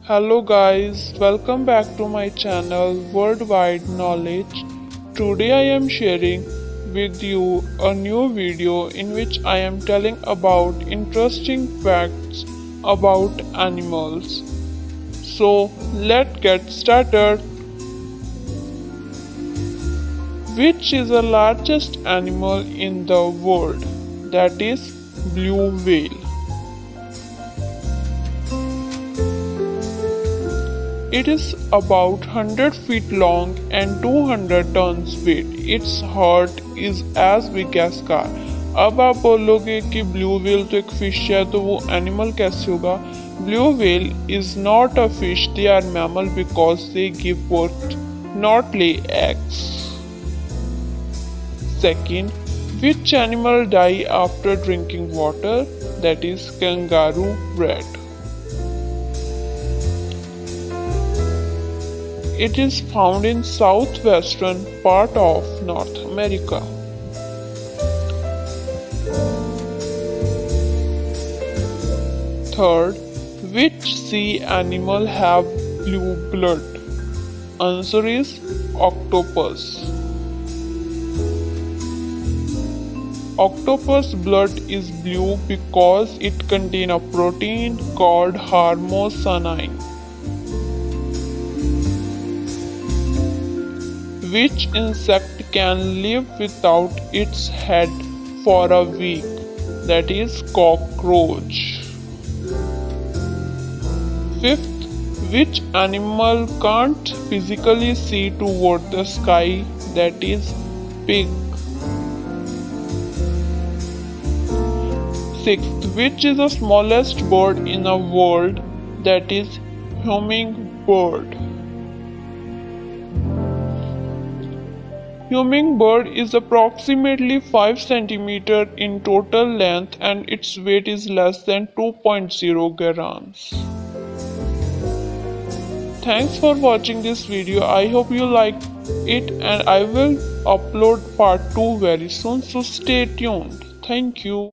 Hello guys, welcome back to my channel Worldwide Knowledge. Today I am sharing with you a new video in which I am telling about interesting facts about animals. So let's get started. Which is the largest animal in the world? That is blue whale. It is about 100 feet long and 200 tons weight. Its heart is as big as car. अब आप बोलोगे कि blue whale तो एक fish है तो वो animal कैसे होगा? Blue whale is not a fish, they are mammal because they give birth, not lay eggs. Second, which animal die after drinking water? That is kangaroo rat. It is found in southwestern part of North America. Third, which sea animal have blue blood? Answer is octopus. Octopus blood is blue because it contains a protein called harmosanine. Which insect can live without its head for a week? That is cockroach. Fifth, which animal can't physically see toward the sky? That is pig. Sixth, which is the smallest bird in the world? That is hummingbird. Hummingbird is approximately 5 cm in total length and its weight is less than 2.0 grams. Thanks for watching this video. I hope you liked it and I will upload part 2 very soon, so stay tuned. Thank you.